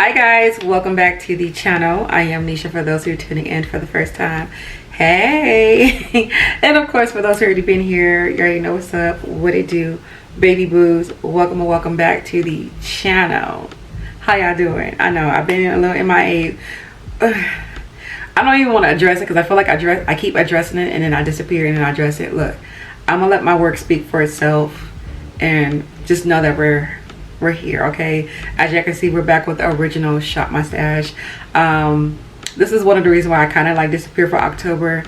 Hi guys, welcome back to the channel. I am Nisha for those who are tuning in for the first time. Hey! And of course for those who already been here, you already know what's up, what it do, baby boos. Welcome and welcome back to the channel. How y'all doing? I know I've been a little MIA. I don't even want to address it because I feel like I keep addressing it and then I disappear and then I address it. Look, I'm gonna let my work speak for itself and just know that we're here, okay? As you can see, we're back with the original Shop My Stash. This is one of the reasons why I kind of like disappeared for October.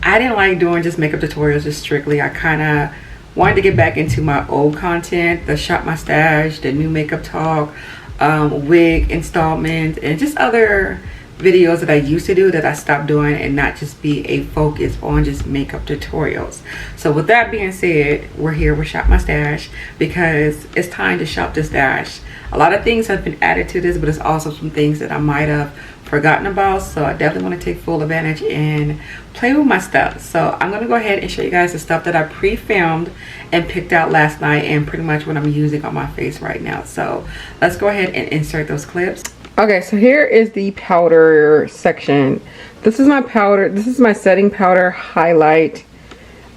I didn't like doing just makeup tutorials just strictly. I kind of wanted to get back into my old content, the Shop My Stash, the new makeup talk, wig installment, and just other videos that I used to do that I stopped doing, and not just be a focus on just makeup tutorials. So with that being said, we're here with Shop My Stash because it's time to shop this stash. A lot of things have been added to this, but it's also some things that I might have forgotten about, so I definitely want to take full advantage and play with my stuff. So I'm going to go ahead and show you guys the stuff that I pre-filmed and picked out last night, and pretty much what I'm using on my face right now. So let's go ahead and insert those clips. Okay, so here is the powder section. This is my powder. This is my setting powder, highlight,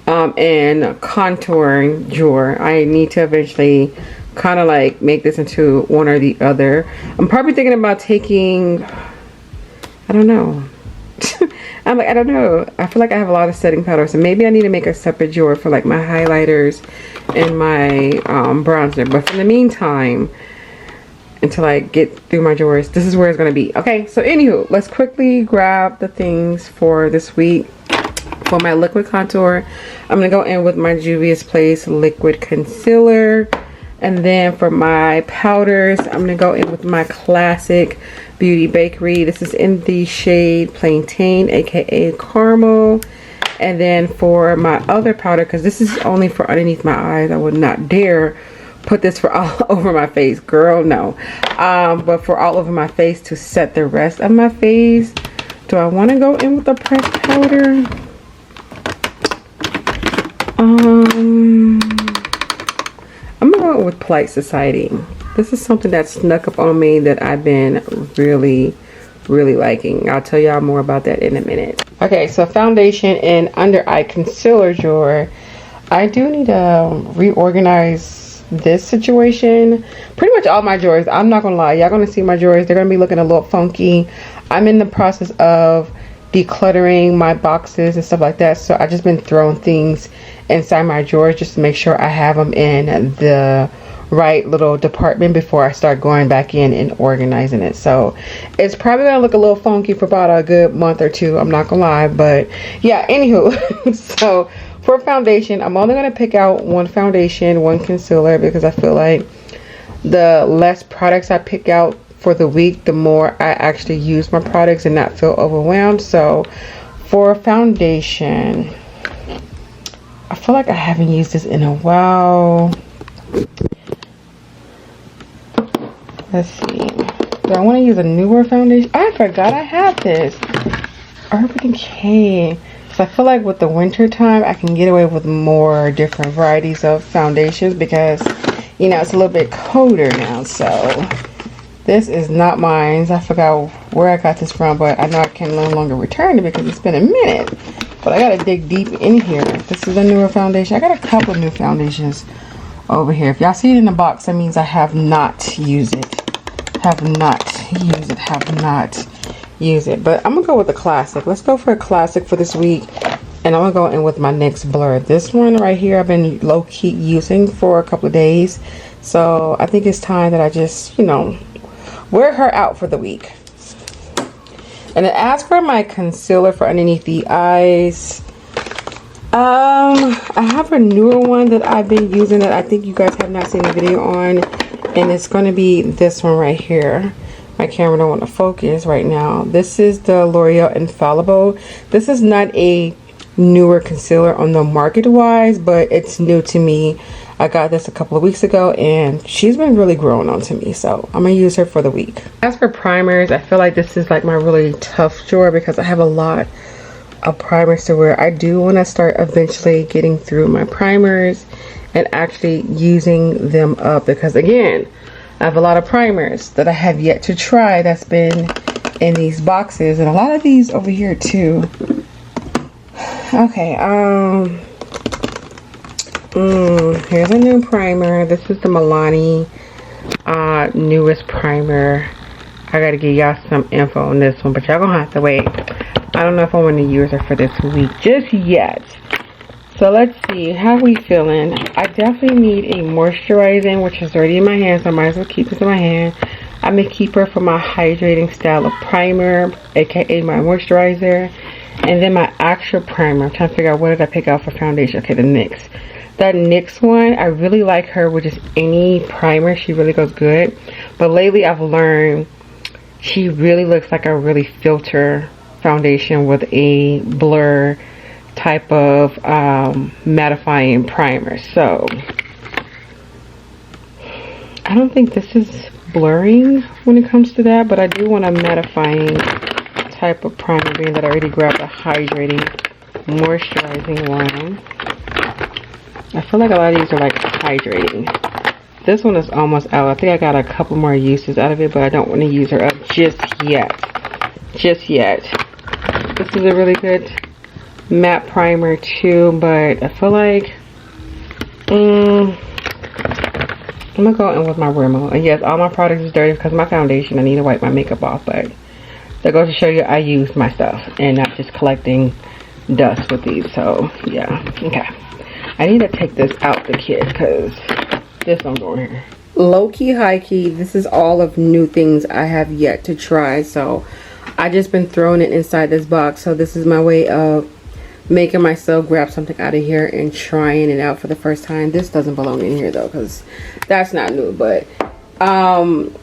and contouring drawer. I need to eventually kind of like make this into one or the other. I'm probably thinking about taking, I don't know. I'm like, I don't know. I feel like I have a lot of setting powder, so maybe I need to make a separate drawer for like my highlighters and my bronzer. But for the meantime, until I get through my drawers, this is where it's going to be. Okay, so anywho, let's quickly grab the things for this week. For my liquid contour, I'm going to go in with my Juvia's Place liquid concealer. And then for my powders, I'm going to go in with my classic Beauty Bakery. This is in the shade Plantain, aka Caramel. And then for my other powder, because this is only for underneath my eyes, I would not dare put this for all over my face, girl, no. But for all over my face to set the rest of my face, do I want to go in with the pressed powder? I'm gonna go with Polite Society. This is something that snuck up on me that I've been really liking. I'll tell y'all more about that in a minute. Okay, so foundation and under eye concealer drawer. I do need to reorganize this situation. Pretty much all my drawers, I'm not gonna lie, y'all gonna see my drawers, they're gonna be looking a little funky. I'm in the process of decluttering my boxes and stuff like that, so I just been throwing things inside my drawers just to make sure I have them in the right little department before I start going back in and organizing it. So it's probably gonna look a little funky for about a good month or two, I'm not gonna lie. But yeah, anywho, so for foundation, I'm only going to pick out one foundation, one concealer, because I feel like the less products I pick out for the week, the more I actually use my products and not feel overwhelmed. So for foundation, I feel like I haven't used this in a while. Let's see. Do I want to use a newer foundation? I forgot I have this. Urban Decay. I feel like with the winter time I can get away with more different varieties of foundations because, you know, it's a little bit colder now. So this is not mine. I forgot where I got this from, but I know I can no longer return it because it's been a minute. But I gotta dig deep in here. This is a newer foundation. I got a couple of new foundations over here. If y'all see it in the box, that means I have not used it. Have not use it. But I'm gonna go with a classic. Let's go for a classic for this week, and I'm gonna go in with my NYX Blur. This one right here I've been low-key using for a couple of days, so I think it's time that I just, you know, wear her out for the week. And then as for my concealer for underneath the eyes, I have a newer one that I've been using that I think you guys have not seen the video on, and it's going to be this one right here. My camera don't want to focus right now. This is the L'Oreal Infallible. This is not a newer concealer on the market wise, but it's new to me. I got this a couple of weeks ago and she's been really growing on to me, so I'm gonna use her for the week. As for primers, I feel like this is like my really tough drawer because I have a lot of primers to wear. I do want to start eventually getting through my primers and actually using them up because, again, I have a lot of primers that I have yet to try that's been in these boxes, and a lot of these over here too. Okay, here's a new primer. This is the Milani newest primer. I gotta give y'all some info on this one, but y'all gonna have to wait. I don't know if I want to use her for this week just yet. So let's see, how we feeling? I definitely need a moisturizing, which is already in my hand, so I might as well keep this in my hand. I'm gonna keep her for my hydrating style of primer, aka my moisturizer, and then my actual primer. I'm trying to figure out what did I pick out for foundation. Okay, the NYX. That NYX one, I really like her with just any primer. She really goes good. But lately I've learned she really looks like a really filter foundation with a blur type of mattifying primer. So I don't think this is blurring when it comes to that, but I do want a mattifying type of primer, being that I already grabbed a hydrating moisturizing one. I feel like a lot of these are like hydrating. This one is almost out. I think I got a couple more uses out of it, but I don't want to use her up just yet. Just yet. This is a really good matte primer too, but I feel like I'm gonna go in with my Rimmel. And yes, all my products is dirty because of my foundation. I need to wipe my makeup off, but that goes to show you I use my stuff and not just collecting dust with these. So yeah, okay. I need to take this out the kit because this don't go in here. Low key, high key, this is all of new things I have yet to try. So I just been throwing it inside this box. So this is my way of making myself grab something out of here and trying it out for the first time. This doesn't belong in here though, because that's not new. But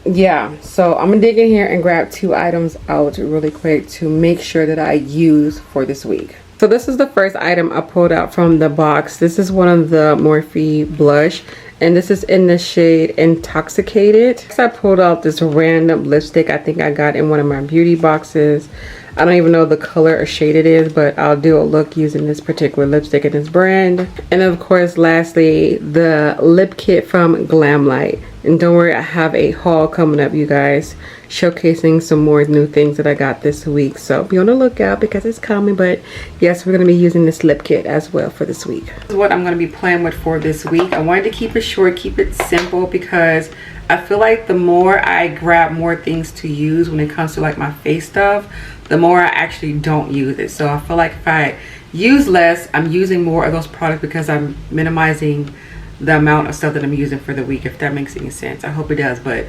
yeah, so I'm gonna dig in here and grab 2 items out really quick to make sure that I use for this week. So this is the first item I pulled out from the box. This is one of the Morphe blush, and this is in the shade Intoxicated. So I pulled out this random lipstick I think I got in one of my beauty boxes. I don't even know the color or shade it is, but I'll do a look using this particular lipstick in this brand. And then of course, lastly, the lip kit from Glamlight. And don't worry, I have a haul coming up, you guys, showcasing some more new things that I got this week. So be on the lookout because it's coming. But yes, we're going to be using this lip kit as well for this week. This is what I'm going to be playing with for this week. I wanted to keep it short, keep it simple, because I feel like the more I grab more things to use when it comes to like my face stuff, the more I actually don't use it. So I feel like if I use less, I'm using more of those products because I'm minimizing the amount of stuff that I'm using for the week, if that makes any sense. I hope it does, but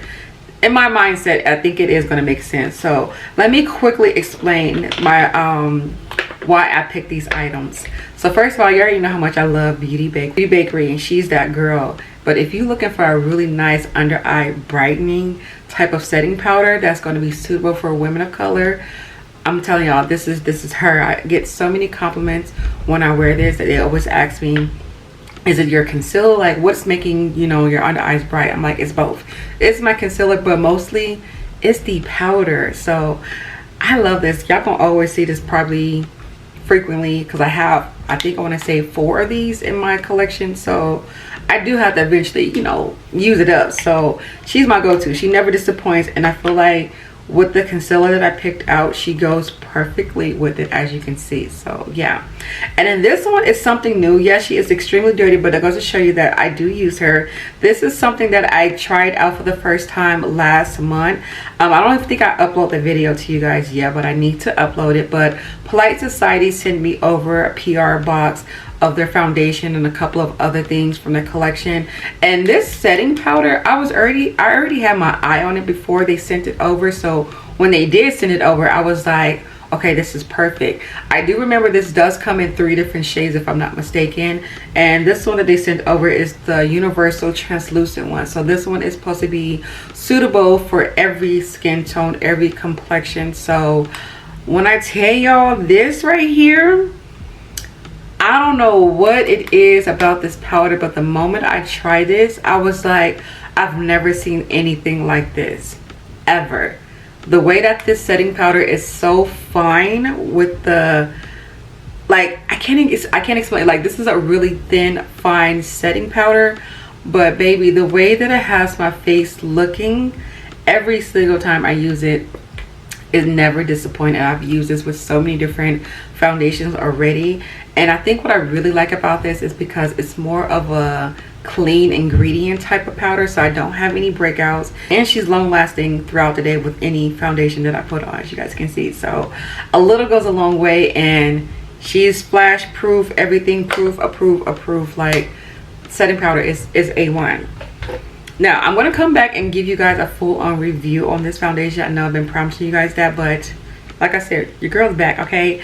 in my mindset, I think it is going to make sense. So let me quickly explain my why I picked these items. So first of all, you already know how much I love Beauty Bakery, and she's that girl. But if you're looking for a really nice under eye brightening type of setting powder that's going to be suitable for women of color, I'm telling y'all, this is her. I get so many compliments when I wear this that they always ask me, is it your concealer? Like, what's making, you know, your under eyes bright? I'm like, it's both. It's my concealer, but mostly it's the powder. So I love this. Y'all gonna always see this probably frequently because I think I want to say 4 of these in my collection. So I do have to eventually, you know, use it up. So she's my go-to. She never disappoints, and I feel like with the concealer that I picked out, she goes perfectly with it, as you can see. So yeah. And then this one is something new. Yes, she is extremely dirty, but that goes to show you that I do use her. This is something that I tried out for the first time last month. I don't even think I uploaded the video to you guys yet, but I need to upload it. But Polite Society sent me over a PR box of their foundation and a couple of other things from their collection. And this setting powder, I already had my eye on it before they sent it over. So when they did send it over, I was like, okay, this is perfect. I do remember this does come in 3 different shades if I'm not mistaken, and this one that they sent over is the universal translucent one. So this one is supposed to be suitable for every skin tone, every complexion. So when I tell y'all, this right here, I don't know what it is about this powder, but the moment I tried this, I was like, I've never seen anything like this ever. The way that this setting powder is so fine with the, like, I can't explain. Like, this is a really thin, fine setting powder, But baby, the way that it has my face looking every single time I use it is never disappointed. I've used this with so many different foundations already, and I think what I really like about this is because it's more of a clean ingredient type of powder, so I don't have any breakouts, and she's long lasting throughout the day with any foundation that I put on, as you guys can see. So a little goes a long way, and she's splash proof, everything proof, approved. Like, setting powder is A1. Now I'm going to come back and give you guys a full-on review on this foundation. I know I've been promising you guys that, but like I said, your girl's back, okay?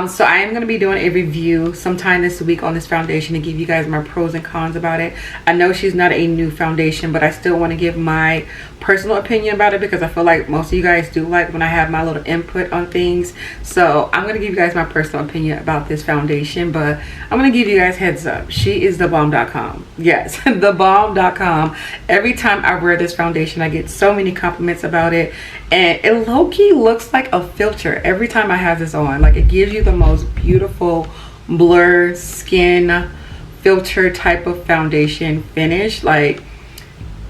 So I am going to be doing a review sometime this week on this foundation to give you guys my pros and cons about it. I know she's not a new foundation, but I still want to give my personal opinion about it because I feel like most of you guys do like when I have my little input on things. So I'm going to give you guys my personal opinion about this foundation, but I'm going to give you guys heads up. She is thebomb.com. Yes, thebomb.com. Every time I wear this foundation, I get so many compliments about it, and it low-key looks like a filter every time I have this on. Like, it gives you the most beautiful blur skin filter type of foundation finish. Like,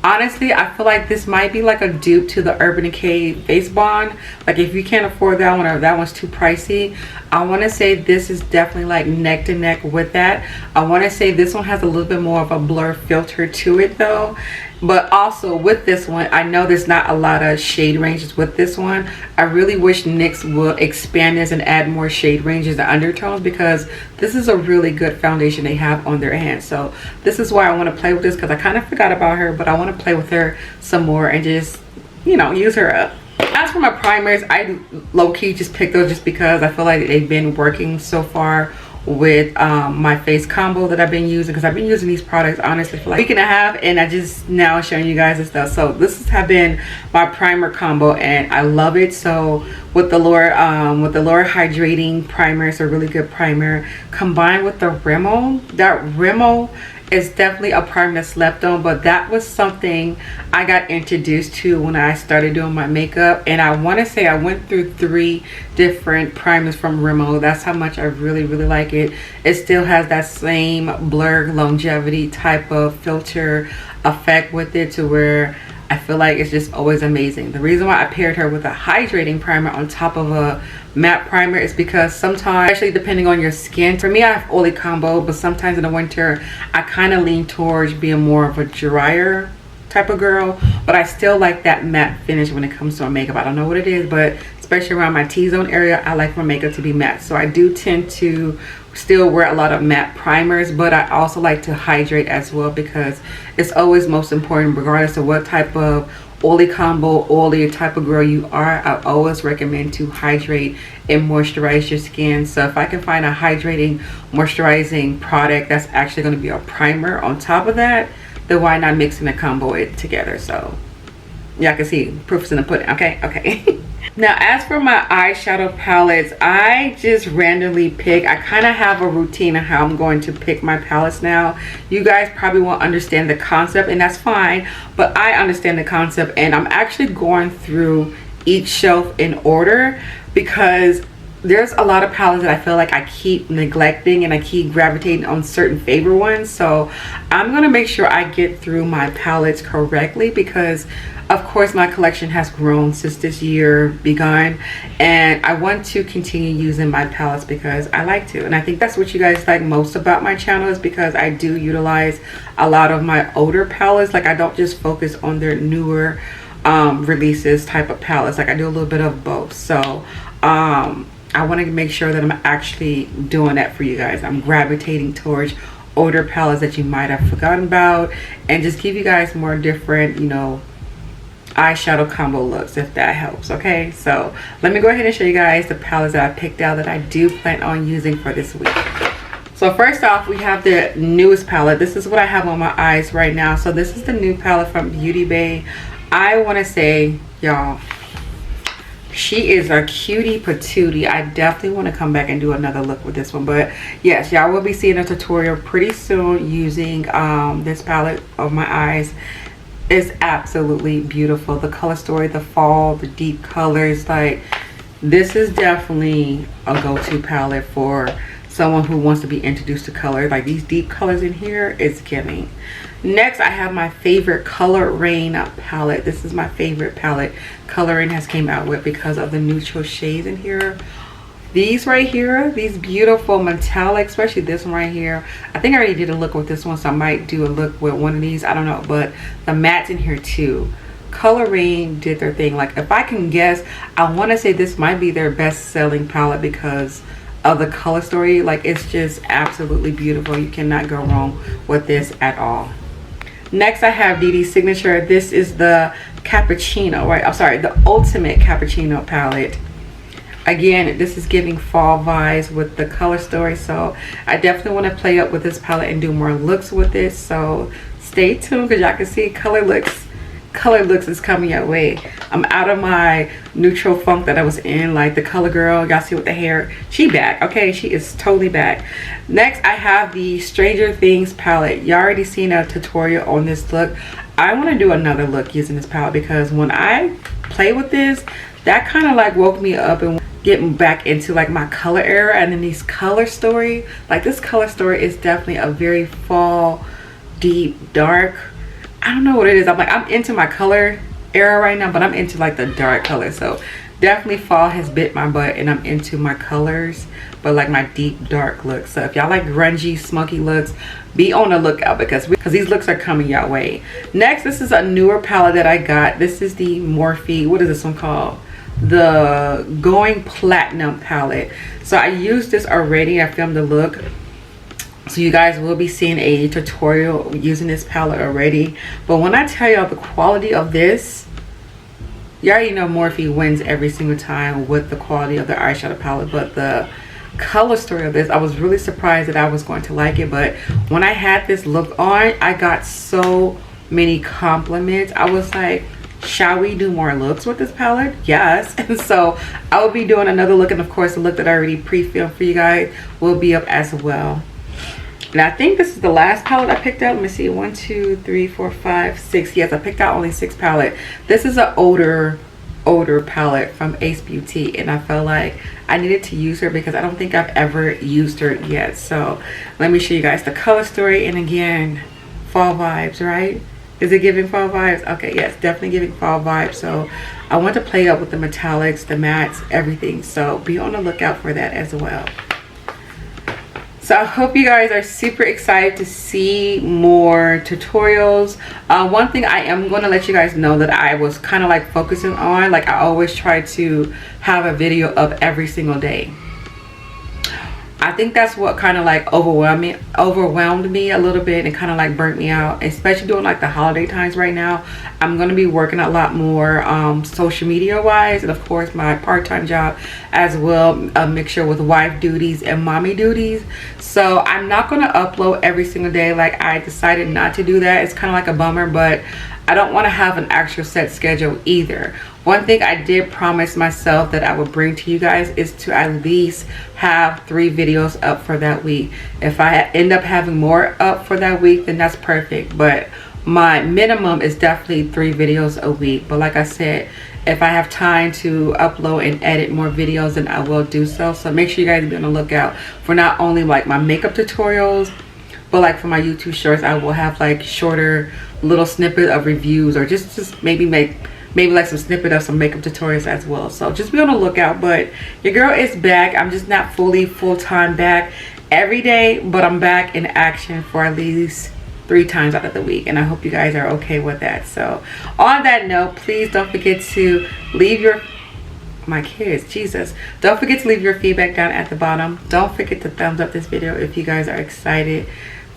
honestly, I feel like this might be like a dupe to the Urban Decay Face Bond. Like, if you can't afford that one or that one's too pricey, I want to say this is definitely like neck to neck with that. I want to say this one has a little bit more of a blur filter to it though. But also with this one, I know there's not a lot of shade ranges with this one. I really wish NYX would expand this and add more shade ranges and undertones, because this is a really good foundation they have on their hands. So this is why I want to play with this, because I kind of forgot about her, but I want to play with her some more and just, you know, use her up. As for my primers, I low-key just picked those just because I feel like they've been working so far with my face combo that I've been using, because I've been using these products honestly for like a week and a half, and I just now showing you guys this stuff. So this has been my primer combo and I love it. So with the Laura Hydrating primer, it's a really good primer, combined with the Rimmel. That Rimmel is definitely a primer that's slept on, but that was something I got introduced to when I started doing my makeup, and I want to say I went through 3 different primers from Rimmel. That's how much I really like it. It still has that same blur longevity type of filter effect with it, to where I feel like it's just always amazing. The reason why I paired her with a hydrating primer on top of a matte primer is because sometimes, actually depending on your skin, for me I have oily combo, but sometimes in the winter I kind of lean towards being more of a drier type of girl, but I still like that matte finish when it comes to my makeup. I don't know what it is, but especially around my T-zone area, I like my makeup to be matte. So I do tend to still wear a lot of matte primers, but I also like to hydrate as well, because it's always most important, regardless of what type of oily combo, oily type of girl you are. I always recommend to hydrate and moisturize your skin. So if I can find a hydrating moisturizing product that's actually going to be a primer on top of that, then why not mix and combo it together? So y'all can see proof's in the pudding. Okay. Now as for my eyeshadow palettes, I just randomly pick. I kind of have a routine of how I'm going to pick my palettes now. You guys probably won't understand the concept, and that's fine, but I understand the concept, and I'm actually going through each shelf in order, because there's a lot of palettes that I feel like I keep neglecting and I keep gravitating on certain favorite ones. So I'm going to make sure I get through my palettes correctly, because of course my collection has grown since this year begun, and I want to continue using my palettes because I like to. And I think that's what you guys like most about my channel, is because I do utilize a lot of my older palettes. Like, I don't just focus on their newer releases type of palettes. Like, I do a little bit of both. So I want to make sure that I'm actually doing that for you guys. I'm gravitating towards older palettes that you might have forgotten about, and just give you guys more different, you know, eyeshadow combo looks, if that helps. Okay, so let me go ahead and show you guys the palettes that I picked out that I do plan on using for this week. So first off, we have the newest palette. This is what I have on my eyes right now. So this is the new palette from Beaute. I want to say, y'all, she is a cutie patootie. I definitely want to come back and do another look with this one, but yes, y'all will be seeing a tutorial pretty soon using this palette of my eyes. It's absolutely beautiful. The color story, the fall, the deep colors, like, this is definitely a go-to palette for someone who wants to be introduced to color. Like these deep colors in here is giving. Next, I have my favorite color Raine palette. This is my favorite palette Raine has came out with because of the neutral shades in here. These right here, these beautiful metallic, especially this one right here. I think I already did a look with this one, so I might do a look with one of these. I don't know, but the mattes in here too. Raine did their thing. Like if I can guess, I want to say this might be their best selling palette because of the color story. Like it's just absolutely beautiful. You cannot go wrong with this at all. Next, I have DD's signature. This is the cappuccino, right? I'm sorry, the ultimate cappuccino palette. Again, this is giving fall vibes with the color story, so I definitely want to play up with this palette and do more looks with it. So stay tuned because y'all can see color looks is coming your way. I'm out of my neutral funk that I was in, like the color girl. Y'all see with the hair, she back. Okay, she is totally back. Next, I have the Stranger Things palette. Y'all already seen a tutorial on this look. I want to do another look using this palette because when I play with this, that kind of like woke me up and getting back into like my color era. And then these color story, like this color story is definitely a very fall, deep, dark. I don't know what it is. I'm into my color era right now, but I'm into like the dark color. So definitely fall has bit my butt and I'm into my colors, but like my deep dark looks. So if y'all like grungy, smoky looks, be on the lookout because these looks are coming your way. Next, this is a newer palette that I got. This is the Morphe, what is this one called? The Going Platinum palette. So I used this already. I filmed the look. So you guys will be seeing a tutorial using this palette already. But when I tell y'all the quality of this, you already know Morphe wins every single time with the quality of the eyeshadow palette. But the color story of this, I was really surprised that I was going to like it. But when I had this look on, I got so many compliments. I was like, shall we do more looks with this palette? Yes. And so I will be doing another look, and of course the look that I already pre-filmed for you guys will be up as well. And I think this is the last palette I picked out. Let me see, 1 2 3 4 5 6. Yes, I picked out only 6 palette. This is an older palette from Ace Beauty, and I felt like I needed to use her because I don't think I've ever used her yet. So let me show you guys the color story. And again, fall vibes, right? Is it giving fall vibes? Okay, yes, definitely giving fall vibes. So I want to play up with the metallics, the mattes, everything. So be on the lookout for that as well. So I hope you guys are super excited to see more tutorials. One thing I am going to let you guys know that I was kind of like focusing on, like I always try to have a video up every single day. I think that's what kind of like overwhelmed me a little bit and kind of like burnt me out, especially during like the holiday times right now. I'm going to be working a lot more social media wise, and of course my part-time job as well, a mixture with wife duties and mommy duties. So I'm not going to upload every single day. Like I decided not to do that. It's kind of like a bummer, but I don't want to have an actual set schedule either. One thing I did promise myself that I would bring to you guys is to at least have 3 videos up for that week. If I end up having more up for that week, then that's perfect. But my minimum is definitely 3 videos a week. But like I said, if I have time to upload and edit more videos, then I will do so. So make sure you guys be on the lookout for not only like my makeup tutorials, but like for my YouTube shorts, I will have like shorter little snippet of reviews, or just maybe like some snippet of some makeup tutorials as well. So just be on the lookout. But your girl is back. I'm just not full-time back every day, but I'm back in action for at least 3 times out of the week, and I hope you guys are okay with that. So on that note, please don't forget to leave your don't forget to leave your feedback down at the bottom. Don't forget to thumbs up this video if you guys are excited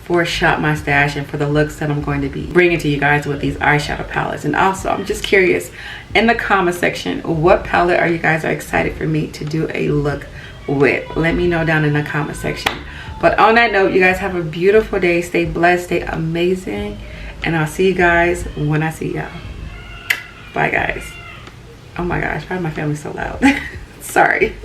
for Shop My Stash and for the looks that I'm going to be bringing to you guys with these eyeshadow palettes. And also, I'm just curious, in the comment section, what palette are you guys excited for me to do a look with? Let me know down in the comment section. But on that note, you guys have a beautiful day. Stay blessed, stay amazing, and I'll see you guys when I see y'all. Bye guys. Oh my gosh, why is my family so loud? Sorry.